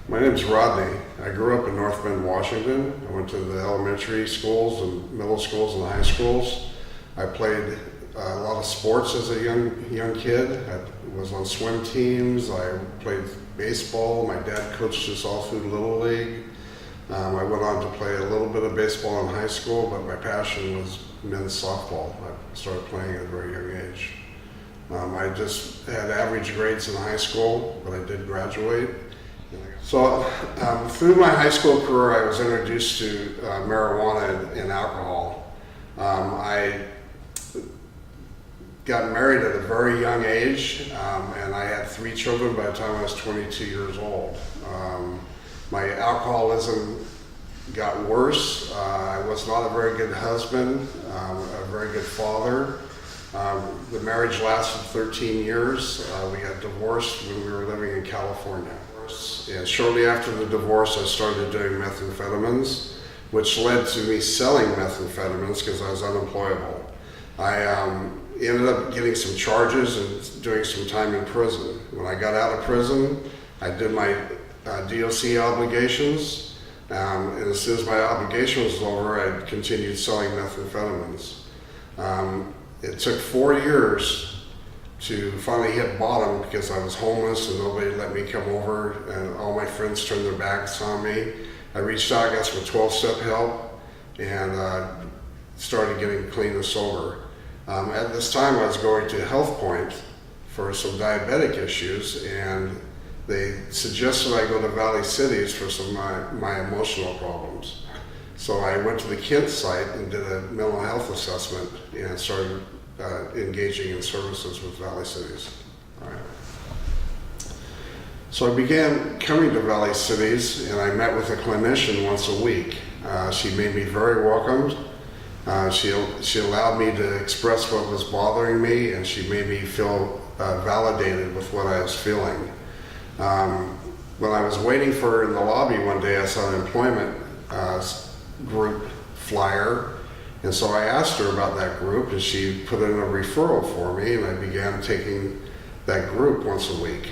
My name's Rodney. I grew up in North Bend, Washington. I went to the elementary schools and middle schools and high schools. I played a lot of sports as a young kid. I was on swim teams. I played baseball. My dad coached us all through Little League. I went on to play a little bit of baseball in high school, but my passion was men's softball. I started playing at a very young age. I just had average grades in high school, but I did graduate. So through my high school career, I was introduced to marijuana and alcohol. I got married at a very young age, and I had 3 children by the time I was 22 years old. My alcoholism got worse. I was not a very good husband, a very good father. The marriage lasted 13 years. We got divorced when we were living in California. And shortly after the divorce, I started doing methamphetamines, which led to me selling methamphetamines because I was unemployable. I ended up getting some charges and doing some time in prison. When I got out of prison, I did my DOC obligations, and as soon as my obligation was over, I continued selling methamphetamines. It took 4 years to finally hit bottom because I was homeless and nobody let me come over, and all my friends turned their backs on me. I reached out, got some 12-step help, and started getting clean and sober. At this time, I was going to Health Point for some diabetic issues, and they suggested I go to Valley Cities for some of my emotional problems. So I went to the Kent site and did a mental health assessment and started engaging in services with Valley Cities. All right. So I began coming to Valley Cities, and I met with a clinician once a week. She made me very welcomed. She allowed me to express what was bothering me, and she made me feel validated with what I was feeling. When I was waiting for her in the lobby one day, I saw an employment group flyer, and so I asked her about that group, and she put in a referral for me, and I began taking that group once a week.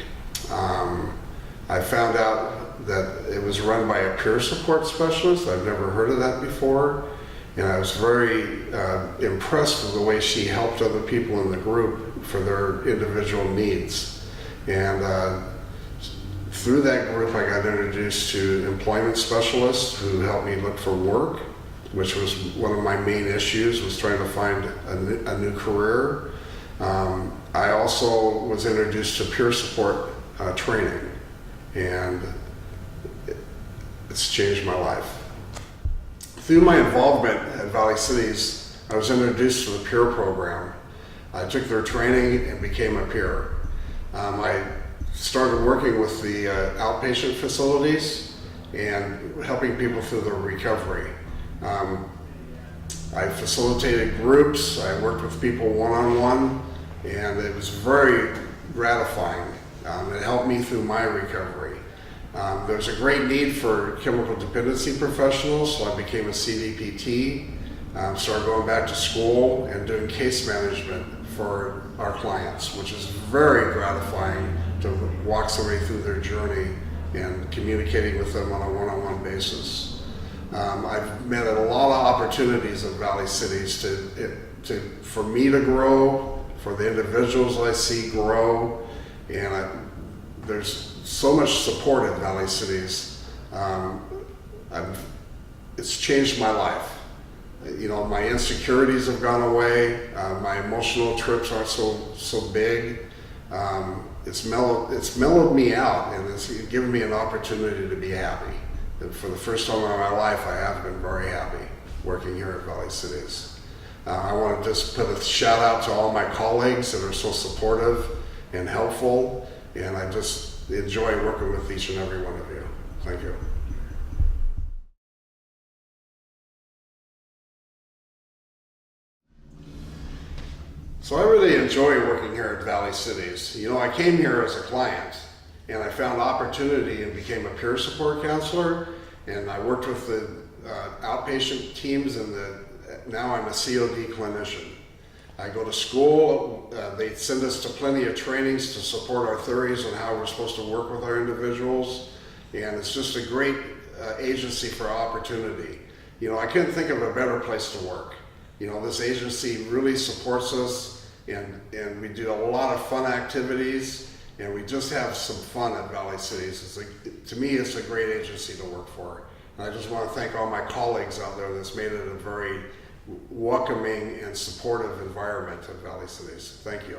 I found out that it was run by a peer support specialist. I've never heard of that before, and I was very impressed with the way she helped other people in the group for their individual needs. And through that group, I got introduced to employment specialists who helped me look for work, which was one of my main issues, was trying to find a new career. I also was introduced to peer support training, and it's changed my life. Through my involvement at Valley Cities, I was introduced to the peer program. I took their training and became a peer. I started working with the outpatient facilities and helping people through their recovery. I facilitated groups, I worked with people one-on-one, and it was very gratifying. It helped me through my recovery. There's a great need for chemical dependency professionals, so I became a CDPT, started going back to school and doing case management for our clients, which is very gratifying to walk somebody through their journey and communicating with them on a one-on-one basis. I've met a lot of opportunities at Valley Cities for me to grow, for the individuals I see grow, and there's so much support at Valley Cities. It's changed my life. You know, my insecurities have gone away. My emotional trips aren't so big. It's mellowed me out, and it's given me an opportunity to be happy. And for the first time in my life, I have been very happy working here at Valley Cities. I want to just put a shout out to all my colleagues that are so supportive and helpful, and I just enjoy working with each and every one of you. Thank you. So I really enjoy working here at Valley Cities. You know, I came here as a client, and I found opportunity and became a peer support counselor, and I worked with the outpatient teams, and now I'm a COD clinician. I go to school, they send us to plenty of trainings to support our theories on how we're supposed to work with our individuals. and it's just a great agency for opportunity. You know, I couldn't think of a better place to work. You know, this agency really supports us, and we do a lot of fun activities, and we just have some fun at Valley Cities. To me, it's a great agency to work for. And I just want to thank all my colleagues out there that's made it a very welcoming and supportive environment at Valley Cities. Thank you.